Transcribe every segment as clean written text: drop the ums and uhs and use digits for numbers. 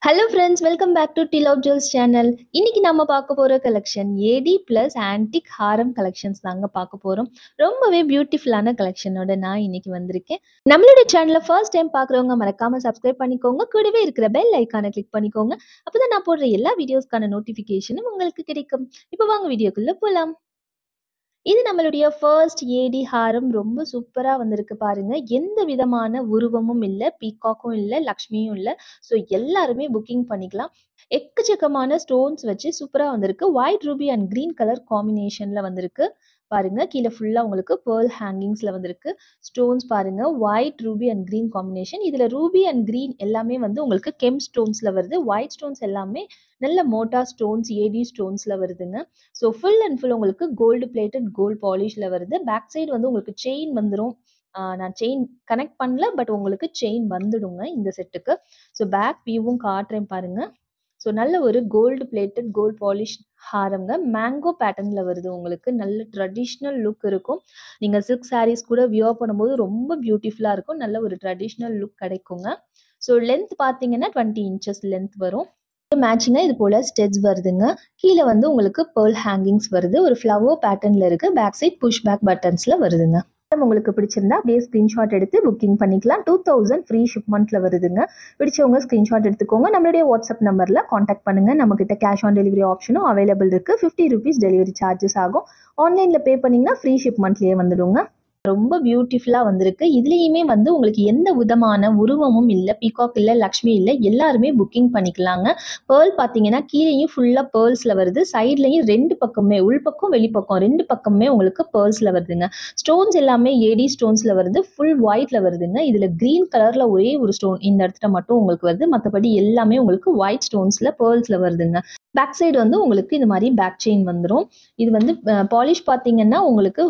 Hello friends, welcome back to the love jewels channel. இன்னைக்கு நம்ம பார்க்க போகிற கலெக்ஷன் ஏடி ப்ளஸ் ஆன்டிக் ஹாரம் கலெக்ஷன்ஸ் தாங்க பார்க்க போகிறோம். ரொம்பவே பியூட்டிஃபுல்லான கலெக்ஷனோட நான் இன்னைக்கு வந்திருக்கேன். நம்மளுடைய சேனலை ஃபர்ஸ்ட் டைம் பார்க்குறவங்க மறக்காம சப்ஸ்கிரைப் பண்ணிக்கோங்க. கூடவே இருக்கிற பெல் ஐக்கானை கிளிக் பண்ணிக்கோங்க. அப்பதான் நான் போடுற எல்லா வீடியோஸ்க்கான நோட்டிஃபிகேஷனும் உங்களுக்கு கிடைக்கும். இப்போ வாங்க வீடியோக்குள்ள போகலாம். இது நம்மளுடைய ஃபர்ஸ்ட் ஏடி ஹாரம். ரொம்ப சூப்பரா வந்திருக்கு பாருங்க. எந்த விதமான உருவமும் இல்ல, பீகாக்கும் இல்ல, லக்ஷ்மியும் இல்ல. ஸோ எல்லாருமே புக்கிங் பண்ணிக்கலாம். எக்கச்சக்கமான ஸ்டோன்ஸ் வச்சு சூப்பரா வந்திருக்கு. White ruby and green colour காம்பினேஷன்ல வந்திருக்கு. பாருங்க, கீழே ஃபுல்லா உங்களுக்கு பேர்ல் ஹேங்கிங்ஸ்ல வந்திருக்கு. ஸ்டோன்ஸ் பாருங்க, white ruby and green combination. இதுல ரூபி அண்ட் கிரீன் எல்லாமே வந்து உங்களுக்கு கெம் ஸ்டோன்ஸ்ல வருது. ஒயிட் ஸ்டோன்ஸ் எல்லாமே நல்ல மோட்டா ஸ்டோன்ஸ், ஏடி ஸ்டோன்ஸ்ல வருதுங்க. ஸோ ஃபுல் அண்ட் ஃபுல் உங்களுக்கு கோல்டு பிளேட்டட் கோல்டு பாலிஷ்ல வருது. பேக் சைடு வந்து உங்களுக்கு செயின் வந்துடும். நான் செயின் கனெக்ட் பண்ணல, பட் உங்களுக்கு செயின் வந்துடுங்க இந்த செட்டுக்கு. ஸோ பேக் வியூவும் காட்டுறேன் பாருங்க. ஸோ நல்ல ஒரு கோல்டு பிளேட்டட் கோல்டு பாலிஷ் ஹாரங்க. மேங்கோ பேட்டர்ன்ல வருது. உங்களுக்கு நல்ல ட்ரெடிஷ்னல் லுக் இருக்கும். நீங்க சில்க் சாரீஸ் கூட வியர் பண்ணும்போது ரொம்ப பியூட்டிஃபுல்லா இருக்கும். நல்ல ஒரு ட்ரெடிஷ்னல் லுக் கிடைக்குங்க. ஸோ லென்த் பார்த்தீங்கன்னா 20 இன்ச்சஸ் லென்த் வரும். மேட்சிங்கா இது போல ஸ்டெட்ஸ் வருதுங்க. கீழே வந்து உங்களுக்கு பேர்ல் ஹேங்கிங்ஸ் வருது. ஒரு ஃப்ளவர் பேட்டர்ன்ல இருக்கு. பேக் சைட் புஷ் பேக் பட்டன்ஸ்ல வருதுங்க. உங்களுக்கு பிடிச்சிருந்தா அப்படியே ஸ்கிரீன்ஷாட் எடுத்து புக்கிங் பண்ணிக்கலாம். 2000 ஃப்ரீ ஷிப்மெண்ட்ல வருதுங்க. பிடிச்சவங்க ஸ்கிரீன்ஷாட் எடுத்துக்கோங்க. நம்மளுடைய வாட்ஸ்அப் நம்பர்ல காண்டாக்ட் பண்ணுங்க. நம்ம கிட்ட கேஷ் ஆன் டெலிவரி ஆப்ஷனும் அவைலபிள் இருக்கு. 50 rupees டெலிவரி சார்ஜஸ் ஆகும். ஆன்லைன்ல பே பண்ணீங்கன்னா ஃப்ரீ ஷிப்மெண்ட்லயே வந்துடுங்க. ரொம்ப பியூட்டிஃபுல்லா வந்திருக்கு. இதுலயுமே வந்து உங்களுக்கு எந்த விதமான உருவமும் இல்ல, பீகாக் இல்ல, லக்ஷ்மி இல்ல. எல்லாருமே புக்கிங் பண்ணிக்கலாங்க. பேர்ல் பார்த்தீங்கன்னா கீழேயும் ஃபுல்லா பேர்ல்ஸ்ல வருது. சைட்லயும் 2 பக்கமே, உள்பக்கம் வெளிப்பக்கம் 2 பக்கமே உங்களுக்கு பேர்ல்ஸ்ல வருதுங்க. ஸ்டோன்ஸ் எல்லாமே ஏடி ஸ்டோன்ஸ்ல வருது. ஃபுல் ஒயிட்ல வருதுங்க. இதுல கிரீன் கலர்ல ஒரே ஒரு ஸ்டோன் இந்த இடத்துல மட்டும் உங்களுக்கு வருது. மற்றபடி எல்லாமே உங்களுக்கு ஒயிட் ஸ்டோன்ஸ்ல பேர்ல்ஸ்ல வருதுங்க. பேக் சைடு வந்து உங்களுக்கு இந்த மாதிரி பேக் செயின் வந்துடும். இது வந்து பாலிஷ் பார்த்தீங்கன்னா உங்களுக்கு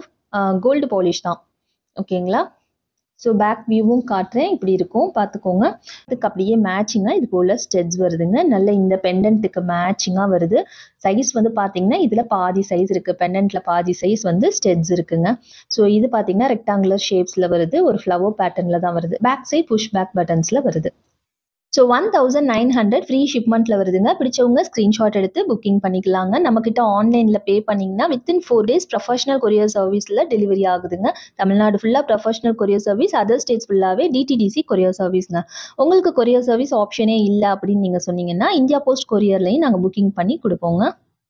கோல்டு பாலிஷ் தான். ஓகேங்களா? ஸோ பேக் வியூவும் காட்டுறேன். இப்படி இருக்கும், பார்த்துக்கோங்க. இதுக்கு அப்படியே மேட்சிங்காக இது போல் ஸ்டெட்ஸ் வருதுங்க. நல்ல இந்த பெண்டன்ட்டுக்கு மேட்சிங்காக வருது. சைஸ் வந்து பார்த்தீங்கன்னா இதில் பாதி சைஸ் இருக்குது. பெண்டன்ட்டில் பாதி சைஸ் வந்து ஸ்டெட்ஸ் இருக்குங்க. ஸோ இது பார்த்தீங்கன்னா ரெக்டாங்குலர் ஷேப்ஸில் வருது. ஒரு ஃப்ளவர் பேட்டர்னில் தான் வருது. பேக் சைட் புஷ் பேக் பட்டன்ஸில் வருது. ஸோ 1900 ஃப்ரீ ஷிப்மெண்ட்டில் வருதுங்க. பிடிச்சவங்க ஸ்க்ரீன்ஷாட் எடுத்து புக்கிங் பண்ணிக்கலாங்க. நம்மக்கிட்ட ஆன்லைனில் பே பண்ணிங்கன்னா வித்தின் 4 days ப்ரொஃபஷனல் கொரியர் சர்வீஸில் டெலிவரி ஆகுதுங்க. தமிழ்நாடு ஃபுல்லாக professional courier service, other states ஃபுல்லாகவே டிடிடிசி கொரியர் சர்வீஸ்ங்க. உங்களுக்கு கொரியர் சர்வீஸ் ஆப்ஷனே இல்லை அப்படின்னு நீங்கள் சொன்னீங்கன்னா இந்தியா போஸ்ட் கொரியர்லையும் நாங்கள் புக்கிங் பண்ணி கொடுப்போங்க.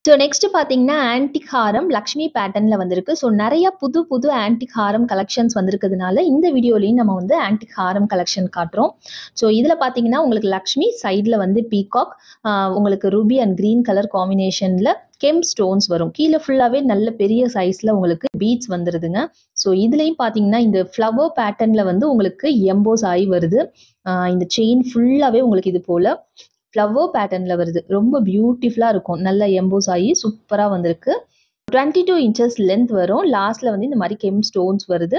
ஸோ நெக்ஸ்ட் பார்த்தீங்கன்னா ஆன்டிக் ஹாரம் லக்ஷ்மி பேட்டர்னில் வந்திருக்கு. ஸோ நிறைய புது புது ஆன்டிக் ஹாரம் கலெக்ஷன்ஸ் வந்திருக்கிறதுனால இந்த வீடியோலையும் நம்ம வந்து ஆன்டிக் ஹாரம் கலெக்ஷன் காட்டுறோம். ஸோ இதில் பார்த்தீங்கன்னா உங்களுக்கு லக்ஷ்மி, சைடில் வந்து பீகாக், உங்களுக்கு ரூபி அண்ட் க்ரீன் கலர் காம்பினேஷனில் கெம் ஸ்டோன்ஸ் வரும். கீழே ஃபுல்லாகவே நல்ல பெரிய சைஸில் உங்களுக்கு பீட்ஸ் வந்துடுதுங்க. ஸோ இதுலேயும் பார்த்தீங்கன்னா இந்த ஃப்ளவர் பேட்டர்னில் வந்து உங்களுக்கு எம்போஸ் ஆகி வருது. இந்த செயின் ஃபுல்லாகவே உங்களுக்கு இது போல் ஃப்ளவர் பேட்டர்னில் வருது. ரொம்ப பியூட்டிஃபுல்லாக இருக்கும். நல்ல எம்போஸ் ஆகி சூப்பராக வந்திருக்கு. 22 இன்ச்சஸ் லென்த் வரும். லாஸ்ட்டில் வந்து இந்த மாதிரி கெம் ஸ்டோன்ஸ் வருது.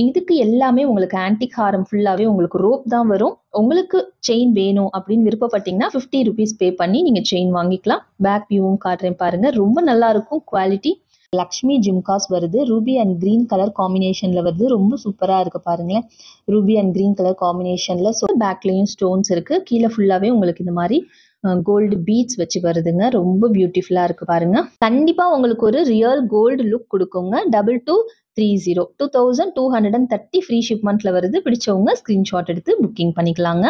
இதுக்கு எல்லாமே உங்களுக்கு ஆன்டிக் ஹாரம் ஃபுல்லாகவே உங்களுக்கு ரோப் தான் வரும். உங்களுக்கு செயின் வேணும் அப்படின்னு விருப்பப்பட்டீங்கன்னா 50 rupees பே பண்ணி நீங்கள் செயின் வாங்கிக்கலாம். பேக் வியூவும் காட்டுறேன் பாருங்கள். ரொம்ப நல்லா இருக்கும் குவாலிட்டி. லக்ஷ்மி ஜிம்காஸ் வருது. ரூபி அண்ட் கிரீன் கலர் காம்பினேஷனில் வருது. ரொம்ப சூப்பராக இருக்குது பாருங்களேன். ரூபி அண்ட் கிரீன் கலர் காம்பினேஷனில். ஸோ பேக்லேயும் ஸ்டோன்ஸ் இருக்குது. கீழே ஃபுல்லாகவே உங்களுக்கு இந்த மாதிரி கோல்டு பீட்ஸ் வச்சு வருதுங்க. ரொம்ப பியூட்டிஃபுல்லாக இருக்குது பாருங்கள். கண்டிப்பாக உங்களுக்கு ஒரு ரியல் கோல்டு லுக் கொடுக்குங்க. 2230 2230 ஃப்ரீ ஷிப்மெண்ட்டில் வருது. பிடிச்சவங்க ஸ்க்ரீன்ஷாட் எடுத்து புக்கிங் பண்ணிக்கலாங்க.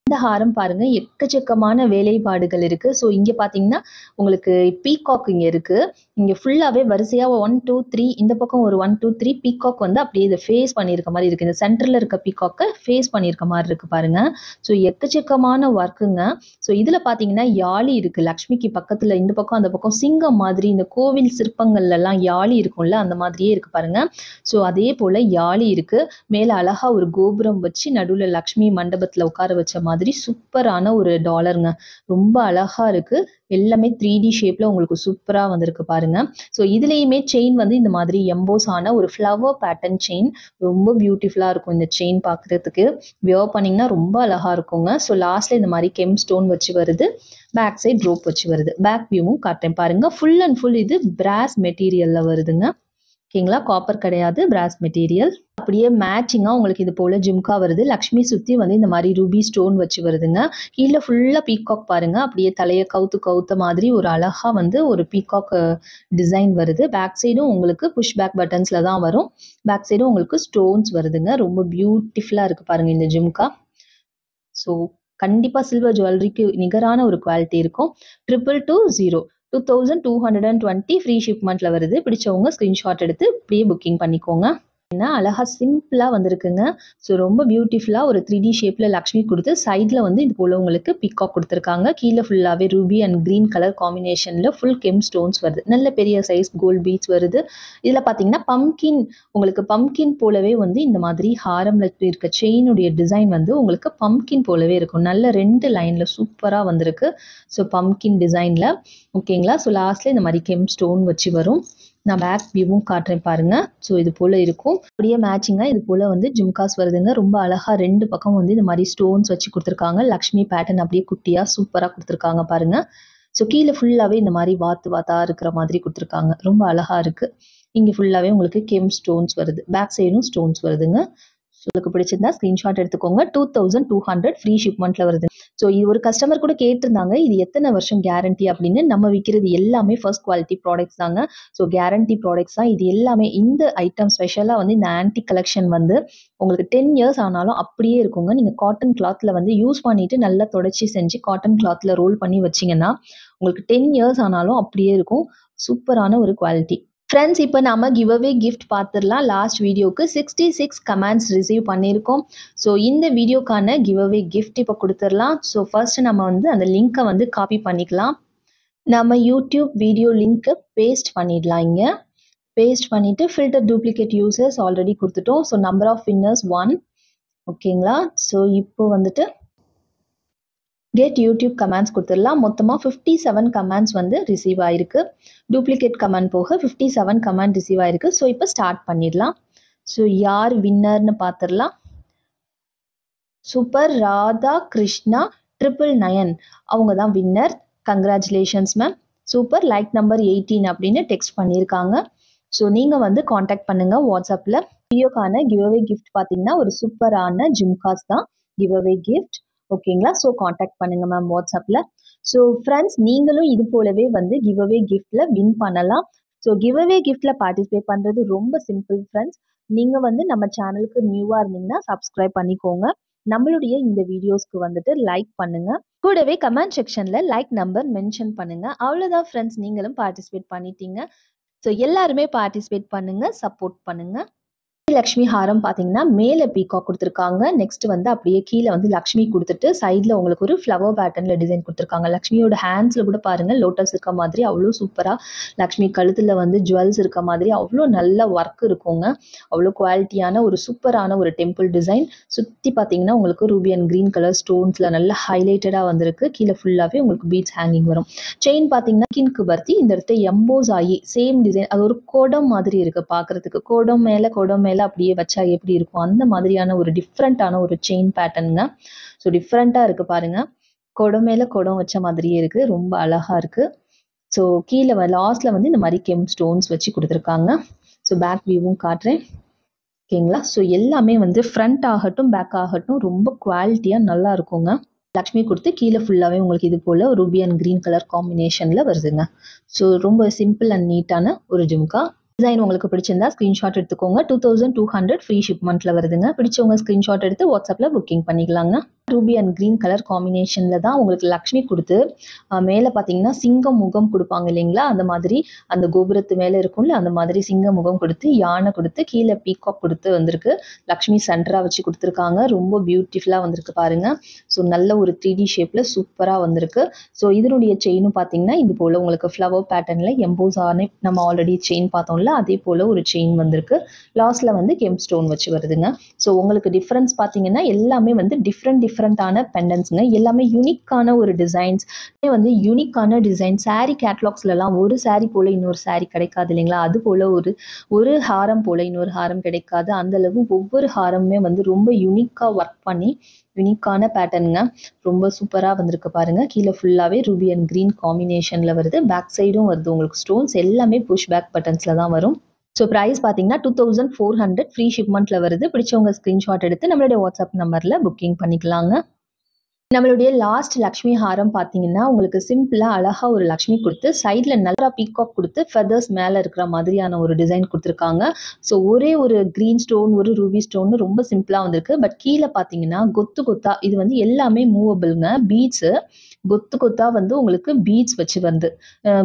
இந்த ஹாரம் பாருங்க, எக்கச்சக்கமான வேலைப்பாடுகள் இருக்கு. ஸோ இங்கே பார்த்தீங்கன்னா உங்களுக்கு பீகாக் இங்கே இருக்கு. இங்கே ஃபுல்லாகவே வரிசையாக 1 2 3 இந்த பக்கம் ஒரு 1 2 3 பீகாக் வந்து அப்படியே இதை ஃபேஸ் பண்ணியிருக்க மாதிரி இருக்கு. இந்த சென்டரில் இருக்க பீகாக்கை ஃபேஸ் பண்ணியிருக்க மாதிரி இருக்கு பாருங்க. ஸோ எக்கச்சக்கமான ஒர்க்குங்க. ஸோ இதில் பார்த்தீங்கன்னா யாழி இருக்கு. லக்ஷ்மிக்கு பக்கத்தில் இந்த பக்கம் அந்த பக்கம் சிங்கம் மாதிரி இந்த கோவில் சிற்பங்கள்லாம் யாழி இருக்கும்ல, அந்த மாதிரியே இருக்கு பாருங்க. ஸோ அதே போல் யாழி இருக்கு. மேலே அழகா ஒரு கோபுரம் வச்சு நடுவில் லக்ஷ்மி மண்டபத்தில் உட்கார வச்ச மாதிரி சூப்பரான ஒரு டாலருங்க. ரொம்ப அழகா இருக்கு. எல்லாமே 3D ஷேப்ல உங்களுக்கு சூப்பரா வந்திருக்கு பாருங்க. ஸோ இதுலயுமே செயின் வந்து இந்த மாதிரி எம்போஸ் ஆன ஒரு ஃப்ளவர் பேட்டர்ன் செயின். ரொம்ப பியூட்டிஃபுல்லா இருக்கும் இந்த செயின் பார்க்கறதுக்கு. வியர் பண்ணீங்கன்னா ரொம்ப அழகா இருக்குங்க. ஸோ லாஸ்ட்ல இந்த மாதிரி கெம் ஸ்டோன் வச்சு வருது. பேக் சைட் ரோப் வச்சு வருது. பேக் வியூவும் காட்டுறேன் பாருங்க. ஃபுல் அண்ட் ஃபுல் இது பிராஸ் மெட்டீரியல்ல வருதுங்க. ஓகேங்களா, காப்பர் கிடையாது, பிராஸ் மெட்டீரியல். அப்படியே மேட்சிங்கா உங்களுக்கு இது போல ஜிம்கா வருது. லக்ஷ்மி சுத்தி வந்து இந்த மாதிரி ரூபி ஸ்டோன் வச்சு வருதுங்க. கீழே ஃபுல்லா பீகாக் பாருங்க. அப்படியே தலையை கவுத்து கவுத்த மாதிரி ஒரு அழகா வந்து ஒரு பீகாக் டிசைன் வருது. பேக் சைடும் உங்களுக்கு புஷ் பேக் பட்டன்ஸ்ல தான் வரும். பேக் சைடும் உங்களுக்கு ஸ்டோன்ஸ் வருதுங்க. ரொம்ப பியூட்டிஃபுல்லா இருக்கு பாருங்க இந்த ஜிம்கா. ஸோ கண்டிப்பா சில்வர் ஜுவல்லரிக்கு நிகரான ஒரு குவாலிட்டி இருக்கும். 2220 2220 ஃப்ரீ ஷிப்மெண்ட்ல வருது. பிடிச்சவங்க ஸ்கிரீன்ஷாட் எடுத்து இப்படியே புக்கிங் பண்ணிக்கோங்க. அழகா சிம்பிளா வந்திருக்குங்க. ஸோ ரொம்ப பியூட்டிஃபுல்லா ஒரு 3D ஷேப்ல லக்ஷ்மி கொடுத்து சைட்ல வந்து இது போல உங்களுக்கு பீகாக் கொடுத்துருக்காங்க. கீழே ஃபுல்லாவே ரூபி அண்ட் கிரீன் கலர் காம்பினேஷன்ல ஃபுல் கெம் ஸ்டோன்ஸ் வருது. நல்ல பெரிய சைஸ் கோல்ட் பீட்ஸ் வருது. இதுல பாத்தீங்கன்னா பம்கின், உங்களுக்கு பம்கின் போலவே வந்து இந்த மாதிரி ஹாரம்ல இருக்க செயினுடைய டிசைன் வந்து உங்களுக்கு பம்கின் போலவே இருக்கும். நல்ல 2 லைன்ல சூப்பரா வந்திருக்கு. ஸோ பம்கின் டிசைன்ல ஓகேங்களா. ஸோ லாஸ்ட்ல இந்த மாதிரி கெம் ஸ்டோன் வச்சு வரும். நான் பேக் வியூவும் காட்டுறேன் பாருங்க. ஸோ இது போல இருக்கும். அப்படியே மேட்சிங்கா இது போல வந்து ஜிம்காஸ் வருதுங்க. ரொம்ப அழகா 2 பக்கம் வந்து இந்த மாதிரி ஸ்டோன்ஸ் வச்சு கொடுத்துருக்காங்க. லக்ஷ்மி பேட்டர்ன் அப்படியே குட்டியா சூப்பரா கொடுத்துருக்காங்க பாருங்க. ஸோ கீழே ஃபுல்லாவே இந்த மாதிரி வாத்து வாத்தா இருக்கிற மாதிரி கொடுத்துருக்காங்க. ரொம்ப அழகா இருக்கு. இங்க ஃபுல்லாவே உங்களுக்கு கெம் ஸ்டோன்ஸ் வருது. பேக் சைடும் ஸ்டோன்ஸ் வருதுங்க. உங்களுக்கு பிடிச்சிருந்தா ஸ்கிரீன்ஷாட் எடுத்துக்கோங்க. 2200 ஃப்ரீ ஷிப்மெண்ட்ல வருது. ஸோ இது ஒரு கஸ்டமர் கூட கேட்டிருந்தாங்க, இது எத்தனை வருஷம் கேரண்டி அப்படின்னு. நம்ம விற்கிறது எல்லாமே ஃபர்ஸ்ட் குவாலிட்டி ப்ராடக்ட்ஸ் தாங்க. ஸோ கேரண்டி ப்ராடக்ட்ஸ் தான் இது எல்லாமே. இந்த ஐட்டம் ஸ்பெஷலாக வந்து இந்த ஆன்டிக் கலெக்ஷன் வந்து உங்களுக்கு 10 இயர்ஸ் ஆனாலும் அப்படியே இருக்குங்க. நீங்கள் காட்டன் கிளாத்தில் வந்து யூஸ் பண்ணிட்டு நல்லா தொடச்சி செஞ்சு காட்டன் கிளாத்தில் ரோல் பண்ணி வச்சிங்கன்னா உங்களுக்கு 10 இயர்ஸ் ஆனாலும் அப்படியே இருக்கும். சூப்பரான ஒரு குவாலிட்டி. ஃப்ரெண்ட்ஸ், இப்போ நாம கிவ் அவே கிஃப்ட் பார்த்துடலாம். லாஸ்ட் வீடியோக்கு 66 கமெண்ட்ஸ் ரிசீவ் பண்ணியிருக்கோம். ஸோ இந்த வீடியோக்கான கிவ் அவே கிஃப்ட் இப்போ கொடுத்துடலாம். ஸோ ஃபர்ஸ்ட் நம்ம வந்து அந்த லிங்க்கை வந்து காப்பி பண்ணிக்கலாம். நம்ம யூடியூப் வீடியோ லிங்க்கை பேஸ்ட் பண்ணிடலாம். இங்கே பேஸ்ட் பண்ணிவிட்டு ஃபில்டர் டூப்ளிகேட் யூசர்ஸ் ஆல்ரெடி கொடுத்துட்டோம். So number of winners 1. ஓகேங்களா. ஸோ இப்போ வந்துட்டு கெட் யூடியூப் கமெண்ட்ஸ் கொடுத்துடலாம். மொத்தமாக 57 கமெண்ட்ஸ் வந்து ரிசீவ் ஆயிருக்கு. டூப்ளிகேட் கமெண்ட் போக 57 கமெண்ட் ரிசீவ் ஆயிருக்கு. ஸோ இப்போ ஸ்டார்ட் பண்ணிடலாம். ஸோ யார் வின்னர்னு பார்த்துடலாம். சூப்பர் ராதா கிருஷ்ணா 999 அவங்க தான் winner. Congratulations ma'am. Super. Like number 18 அப்படின்னு டெக்ஸ்ட் பண்ணியிருக்காங்க. ஸோ நீங்கள் வந்து காண்டாக்ட் பண்ணுங்கள் வாட்ஸ்அப்பில். வீடியோக்கான கிவ் அவே கிஃப்ட் பார்த்தீங்கன்னா ஒரு சூப்பரான ஜிம்காஸ் தான் கிவ் அவே கிஃப்ட். ஓகேங்களா. ஸோ காண்டாக்ட் பண்ணுங்க மேம் வாட்ஸ்அப்பில். ஸோ ஃப்ரெண்ட்ஸ், நீங்களும் இது போலவே வந்து கிவ் அவே கிஃப்டில் வின் பண்ணலாம். ஸோ கிவ் அவே கிஃப்டில் பார்ட்டிசிபேட் பண்ணுறது ரொம்ப சிம்பிள் ஃப்ரெண்ட்ஸ். நீங்கள் வந்து நம்ம சேனலுக்கு நியூவாக இருந்தீங்கன்னா சப்ஸ்கிரைப் பண்ணிக்கோங்க. நம்மளுடைய இந்த வீடியோஸ்க்கு வந்துட்டு லைக் பண்ணுங்க. கூடவே கமெண்ட் செக்ஷன்ல லைக் நம்பர் மென்ஷன் பண்ணுங்க. அவ்வளோதான் ஃப்ரெண்ட்ஸ், நீங்களும் பார்ட்டிசிபேட் பண்ணிட்டீங்க. ஸோ எல்லாருமே பார்ட்டிசிபேட் பண்ணுங்க, சப்போர்ட் பண்ணுங்க. லக்ஷ்மி ஹாரம் பார்த்தீங்கன்னா மேலே பீகாக் கொடுத்துருக்காங்க. நெக்ஸ்ட் வந்து அப்படியே கீழே வந்து லக்ஷ்மி கொடுத்துட்டு சைடில் உங்களுக்கு ஒரு ஃப்ளவர் பேட்டர்னில் டிசைன் கொடுத்துருக்காங்க. லக்ஷ்மியோட ஹேண்ட்ஸில் கூட பாருங்கள் லோட்டஸ் இருக்க மாதிரி அவ்வளோ சூப்பராக. லக்ஷ்மி கழுத்தில் வந்து ஜுவல்ஸ் இருக்க மாதிரி அவ்வளோ நல்ல ஒர்க் இருக்குங்க. அவ்வளோ குவாலிட்டியான ஒரு சூப்பரான ஒரு டெம்பிள் டிசைன். சுற்றி பார்த்தீங்கன்னா உங்களுக்கு ரூபி அண்ட் க்ரீன் கலர் ஸ்டோன்ஸில் நல்லா ஹைலைட்டடாக வந்திருக்கு. கீழே ஃபுல்லாகவே உங்களுக்கு பீட்ஸ் ஹேங்கிங் வரும். செயின் பார்த்தீங்கன்னா கின்க்கு பர்த்தி இந்த இடத்துல எம்போஸ் ஆகி சேம் டிசைன். அது ஒரு கோடம் மாதிரி இருக்குது பார்க்குறதுக்கு. கோடம் மேலே அப்படியே வச்சா எப்படி இருக்கும் அந்த மாதிரியான ஒரு டிஃப்ரெண்டான ஒரு செயின் பேட்டர்னுங்க. ஸோ டிஃப்ரெண்டா இருக்கு பாருங்க. கொடம் மேல கொடம் வச்ச மாதிரியே இருக்கு. ரொம்ப அழகா இருக்கு. ஸோ கீழே லாஸ்ட்ல வந்து இந்த மாதிரி கெம் ஸ்டோன்ஸ் வச்சு கொடுத்துருக்காங்க. ஸோ பேக் வியூவும் காட்டுறேன். ஓகேங்களா. ஸோ எல்லாமே வந்து ஃப்ரண்ட் ஆகட்டும் பேக் ஆகட்டும் ரொம்ப குவாலிட்டியா நல்லா இருக்குங்க. லக்ஷ்மி கொடுத்து கீழே ஃபுல்லாவே உங்களுக்கு இது போல ரூபி அண்ட் கிரீன் கலர் காம்பினேஷன்ல வருதுங்க. ஸோ ரொம்ப சிம்பிள் அண்ட் நீட்டான ஒரு ஜும்கா. டிசைன் உங்களுக்கு பிடிச்சிருந்தா ஸ்க்ரீன்ஷாட் எடுத்துக்கோங்க. 2200 ஃப்ரீ ஷிப்மெண்ட்ல வருதுங்க. பிடிச்சவங்க ஸ்க்ரீன்ஷாட் எடுத்து வாட்ஸ்அப்பில் புக்கிங் பண்ணிக்கலாங்க. ரூபி அண்ட் கிரீன் கலர் காம்பினேஷனில் தான் உங்களுக்கு லக்ஷ்மி கொடுத்து மேலே பார்த்தீங்கன்னா சிங்கம் முகம் கொடுப்பாங்க இல்லைங்களா, அந்த மாதிரி அந்த கோபுரத்து மேலே இருக்கும்ல அந்த மாதிரி சிங்க முகம் கொடுத்து யானை கொடுத்து கீழே பீகாக் கொடுத்து வந்திருக்கு. லக்ஷ்மி சென்டராக வச்சு கொடுத்துருக்காங்க. ரொம்ப பியூட்டிஃபுல்லாக வந்திருக்கு பாருங்க. ஸோ நல்ல ஒரு 3D ஷேப்பில் சூப்பராக வந்திருக்கு. ஸோ இதனுடைய செயினும் பார்த்தீங்கன்னா இது போல் உங்களுக்கு ஃப்ளவர் பேட்டர்னில் எம்போஸ் ஆன நம்ம ஆல்ரெடி செயின் பார்த்தோம்ல அதே போல் ஒரு செயின் வந்திருக்கு. லாஸ்ட்டில் வந்து கெம் ஸ்டோன் வச்சு வருதுங்க. ஸோ உங்களுக்கு டிஃப்ரென்ஸ் பார்த்தீங்கன்னா எல்லாமே வந்து டிஃப்ரெண்டான பெண்டன்ஸுங்க. எல்லாமே யூனிக்கான ஒரு டிசைன்ஸ் வந்து யூனிக்கான டிசைன். சாரீ கேட்லாக்ஸ்லாம் ஒரு சாரீ போல் இன்னொரு சாரீ கிடைக்காது இல்லைங்களா, அது போல் ஒரு ஹாரம் போல் இன்னொரு ஹாரம் கிடைக்காது. அந்தளவு ஒவ்வொரு ஹாரமுமே வந்து ரொம்ப யூனிக்காக ஒர்க் பண்ணி யூனிக்கான பேட்டர்னுங்க. ரொம்ப சூப்பராக வந்திருக்கு பாருங்க. கீழே ஃபுல்லாகவே ரூபி அண்ட் கிரீன் காம்பினேஷனில் வருது. பேக் சைடும் வருது உங்களுக்கு ஸ்டோன்ஸ். எல்லாமே புஷ் பேக் பட்டன்ஸில் தான் வரும். ஸோ ப்ரைஸ் பார்த்தீங்கன்னா 2400 ஃப்ரீ ஷிப்மெண்ட்டில் வருது. பிடிச்சவங்க ஸ்க்ரீன்ஷாட் எடுத்து நம்மளுடைய வாட்ஸ்அப் நம்பரில் புக்கிங் பண்ணிக்கலாங்க. நம்மளுடைய லாஸ்ட் லக்ஷ்மி ஹாரம் பார்த்தீங்கன்னா, உங்களுக்கு சிம்பிளா அழகா ஒரு லக்ஷ்மி குடுத்து, சைட்ல நல்லா பீகாக் குடுத்து, ஃபெதர்ஸ் மேல இருக்கிற மாதிரியான ஒரு டிசைன் குடுத்துருக்காங்க. ஸோ ஒரே ஒரு கிரீன் ஸ்டோன், ஒரு ரூபி ஸ்டோன்னு ரொம்ப சிம்பிளா வந்திருக்கு. பட் கீழ பார்த்தீங்கன்னா, கொத்து கொத்தா இது வந்து எல்லாமே மூவபிள்ங்க. பீட்ஸு கொத்து கொத்தா வந்து உங்களுக்கு பீட்ஸ் வச்சு வருது.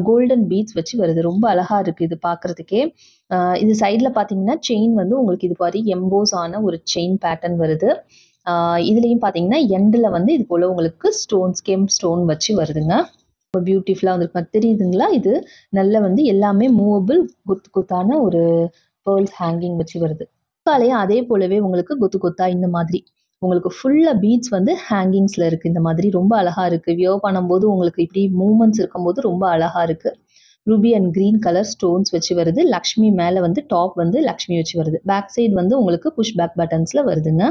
கோல்டன் பீட்ஸ் வச்சு வருது. ரொம்ப அழகா இருக்கு இது பார்க்கறதுக்கே. இது சைட்ல பார்த்தீங்கன்னா, செயின் வந்து உங்களுக்கு இது மாரி எம்போஸ் ஆன ஒரு செயின் பேட்டர்ன் வருது. இதுலயும் பார்த்தீங்கன்னா, எண்டுல வந்து இது போல உங்களுக்கு ஸ்கெம் ஸ்டோன் வச்சு வருதுங்க. ரொம்ப பியூட்டிஃபுல்லா வந்திருக்கு. தெரியுதுங்களா? இது நல்ல வந்து எல்லாமே மூவபிள் கொத்து கொத்தான ஒரு பேர்ல்ஸ் ஹேங்கிங் வச்சு வருது. முக்காலையும் அதே போலவே உங்களுக்கு கொத்து கொத்தா இந்த மாதிரி உங்களுக்கு ஃபுல்லா பீட்ஸ் வந்து ஹேங்கிங்ஸ்ல இருக்கு. இந்த மாதிரி ரொம்ப அழகா இருக்கு. வியர் பண்ணும்போது உங்களுக்கு இப்படி மூவ்மெண்ட்ஸ் இருக்கும்போது ரொம்ப அழகா இருக்கு. Ruby and green colour stones வச்சு வருது. லக்ஷ்மி மேல வந்து டாப் வந்து லக்ஷ்மி வச்சு வருது. பேக் சைடு வந்து உங்களுக்கு புஷ் பேக் பட்டன்ஸ்ல வருதுங்க.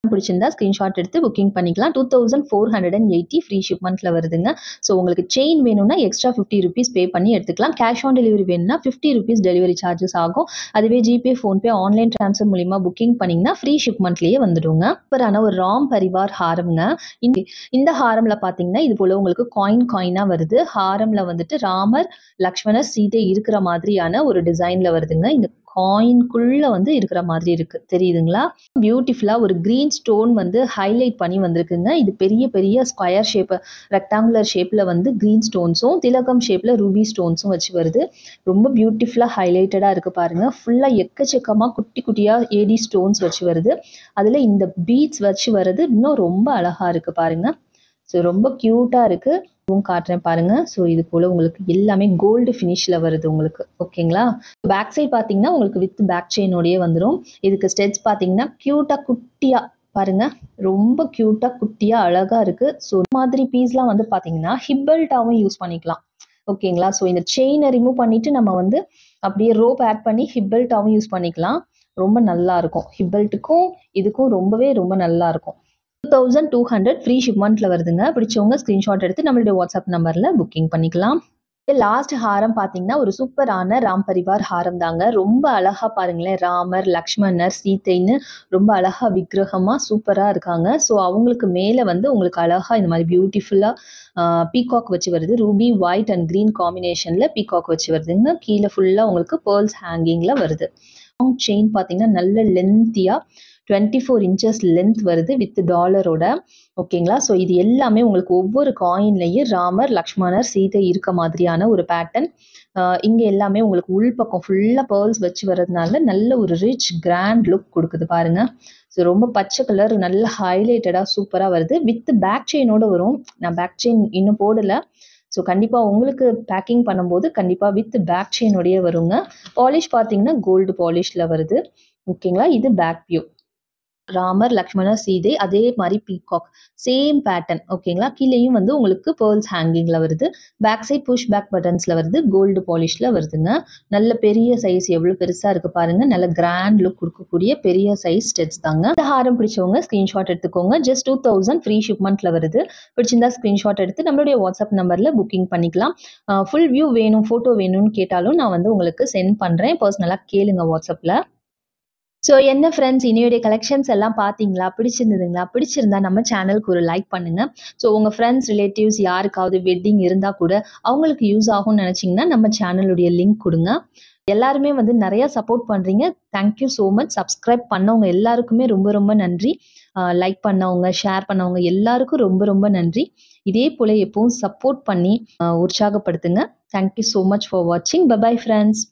பிடிச்சிருந்தா ஸ்கிரீன்ஷாட் எடுத்து புக்கிங் பண்ணிக்கலாம். 2480 ஃப்ரீ ஷிப்மெண்ட்ல வருதுங்க. ஸோ உங்களுக்கு செயின் வேணும்னா எக்ஸ்ட்ரா ₹50 பே பண்ணி எடுத்துக்கலாம். கேஷ் ஆன் டெலிவரி வேணும்னா ₹50 டெலிவரி சார்ஜஸ் ஆகும். அதுவே ஜிபே, ஃபோன்பே, ஆன்லைன் ட்ரான்ஸ்ஃபர் மூலியமா புக்கிங் பண்ணீங்கன்னா ஃப்ரீ ஷிப்மெண்ட்லேயே வந்துடுங்க. சூப்பரான ஒரு ராம் பரிவார் ஹாரம்ங்க. இந்த ஹாரம்ல பார்த்தீங்கன்னா இது போல உங்களுக்கு காயினா வருது. ஹாரம்ல வந்துட்டு ராமர், லக்ஷ்மணர், சீதை இருக்கிற மாதிரியான ஒரு டிசைன்ல வருதுங்க. இந்த காயின்குள்ள வந்து இருக்கிற மாதிரி இருக்கு. தெரியுதுங்களா? பியூட்டிஃபுல்லா ஒரு கிரீன் ஸ்டோன் வந்து ஹைலைட் பண்ணி வந்திருக்குங்க. இது பெரிய பெரிய ஸ்கொயர் ஷேப், ரெக்டாங்குலர் ஷேப்ல வந்து கிரீன் ஸ்டோன்ஸும், திலகம் ஷேப்ல ரூபி ஸ்டோன்ஸும் வச்சு வருது. ரொம்ப பியூட்டிஃபுல்லா ஹைலைட்டடா இருக்கு பாருங்க. ஃபுல்லா எக்கச்சக்கமா குட்டி குட்டியா ஏடி ஸ்டோன்ஸ் வச்சு வருது. அதுல இந்த பீட்ஸ் வச்சு வருது இன்னும் ரொம்ப அழகா இருக்கு பாருங்க. ஸோ ரொம்ப கியூட்டா இருக்கு. காட்டுறேன் பாருங்க. ஸோ இது போல உங்களுக்கு எல்லாமே கோல்டு ஃபினிஷ்ல வருது உங்களுக்கு. ஓகேங்களா? பேக் சைட் பார்த்தீங்கன்னா உங்களுக்கு வித் பேக் செயினோடயே வந்துடும். இதுக்கு ஸ்டெட்ஸ் பார்த்தீங்கன்னா கியூட்டா குட்டியா பாருங்க. ரொம்ப கியூட்டா குட்டியா அழகா இருக்கு. ஸோ இந்த மாதிரி பீஸ்லாம் வந்து பார்த்தீங்கன்னா ஹிப் பெல்ட்டாவும் யூஸ் பண்ணிக்கலாம். ஓகேங்களா? ஸோ இந்த செயினை ரிமூவ் பண்ணிட்டு நம்ம வந்து அப்படியே ரோப் ஆட் பண்ணி ஹிப் பெல்ட்டாவும் யூஸ் பண்ணிக்கலாம். ரொம்ப நல்லா இருக்கும். ஹிப் பெல்ட்டுக்கும் இதுக்கும் ரொம்ப நல்லா இருக்கும். 2200 ஃப்ரீ ஷிப்மெண்ட்ல வருதுங்க. பிடிச்சவங்க ஸ்கிரீன்ஷாட் எடுத்து நம்மளுடைய வாட்ஸ்அப் நம்பர்ல புக்கிங் பண்ணிக்கலாம். லாஸ்ட் ஹாரம் பார்த்தீங்கன்னா ஒரு சூப்பரான ராம் பரிவார் ஹாரம் தாங்க. ரொம்ப அழகா பாருங்களேன். ராமர், லக்ஷ்மணர், சீதைன்னு ரொம்ப அழகா விக்கிரகமா சூப்பரா இருக்காங்க. ஸோ அவங்களுக்கு மேல வந்து உங்களுக்கு அழகா இந்த மாதிரி பியூட்டிஃபுல்லா பீகாக் வச்சு வருது. ரூபி ஒயிட் அண்ட் கிரீன் காம்பினேஷன்ல பீகாக் வச்சு வருதுங்க. கீழே ஃபுல்லா உங்களுக்கு பேர்ல்ஸ் ஹேங்கிங்ல வருது. லாங் செயின் பார்த்தீங்கன்னா நல்ல லென்த்தியா 24 இன்ச்சஸ் லென்த் வருது வித் டாலரோட. ஓகேங்களா? ஸோ இது எல்லாமே உங்களுக்கு ஒவ்வொரு காயின்லையும் ராமர், லக்ஷ்மணர், சீதை இருக்க மாதிரியான ஒரு பேட்டர்ன். இங்கே எல்லாமே உங்களுக்கு உள்பக்கம் ஃபுல்லாக பேர்ல்ஸ் வச்சு வர்றதுனால நல்ல ஒரு ரிச் கிராண்ட் லுக் கொடுக்குது பாருங்க. ஸோ ரொம்ப பச்சை கலர் நல்ல ஹைலைட்டடாக சூப்பராக வருது. வித் பேக் செயினோட வரும். நான் பேக் செயின் இன்னும் போடலை. ஸோ கண்டிப்பாக உங்களுக்கு பேக்கிங் பண்ணும்போது கண்டிப்பாக வித் பேக் செயினோடய வருங்க. பாலிஷ் பார்த்தீங்கன்னா கோல்டு பாலிஷில் வருது. ஓகேங்களா? இது பேக் வியூ. ராமர், லக்ஷ்மணர், சீதை அதே மாதிரி பீகாக் சேம் பேட்டர்ன். ஓகேங்களா? கீழேயும் வந்து உங்களுக்கு பேர்ல்ஸ் ஹேங்கிங்ல வருது. பேக் சைட் புஷ் பேக் பட்டன்ஸ்ல வருது. கோல்டு பாலிஷ்ல வருதுங்க. நல்ல பெரிய சைஸ் எவ்வளவு பெருசா இருக்கு பாருங்க. நல்ல கிராண்ட் லுக் கொடுக்கக்கூடிய பெரிய சைஸ் ஸ்டெட்ஸ் தாங்க. இந்த ஹாரம் பிடிச்சவங்க ஸ்கிரீன்ஷாட் எடுத்துக்கோங்க. ஜஸ்ட் 2000 ஃப்ரீ ஷிப்மெண்ட்ல வருது. பிடிச்சிருந்தா ஸ்கிரீன்ஷாட் எடுத்து நம்மளுடைய வாட்ஸ்அப் நம்பர்ல புக்கிங் பண்ணிக்கலாம். ஃபுல் வியூ வேணும், போட்டோ வேணும்னு கேட்டாலும் நான் வந்து உங்களுக்கு சென்ட் பண்றேன். பர்சனலா கேளுங்க வாட்ஸ்அப்ல. ஸோ என்ன ஃப்ரெண்ட்ஸ், இனியுடைய கலெக்ஷன்ஸ் எல்லாம் பார்த்தீங்களா? பிடிச்சிருந்ததுங்களா? பிடிச்சிருந்தா நம்ம சேனலுக்கு ஒரு லைக் பண்ணுங்க. ஸோ உங்கள் ஃப்ரெண்ட்ஸ், ரிலேட்டிவ்ஸ் யாருக்காவது வெட்டிங் இருந்தால் கூட அவங்களுக்கு யூஸ் ஆகும்னு நினச்சிங்கன்னா நம்ம சேனலுடைய லிங்க் கொடுங்க. எல்லாருமே வந்து நிறையா சப்போர்ட் பண்ணுறீங்க. Thank you so much. சப்ஸ்கிரைப் பண்ணவங்க எல்லாருக்குமே ரொம்ப நன்றி. லைக் பண்ணவங்க, ஷேர் பண்ணவங்க எல்லாருக்கும் ரொம்ப நன்றி. இதே போல் எப்பவும் சப்போர்ட் பண்ணி உற்சாகப்படுத்துங்க. தேங்க்யூ ஸோ மச் ஃபார் வாட்சிங். Bye friends.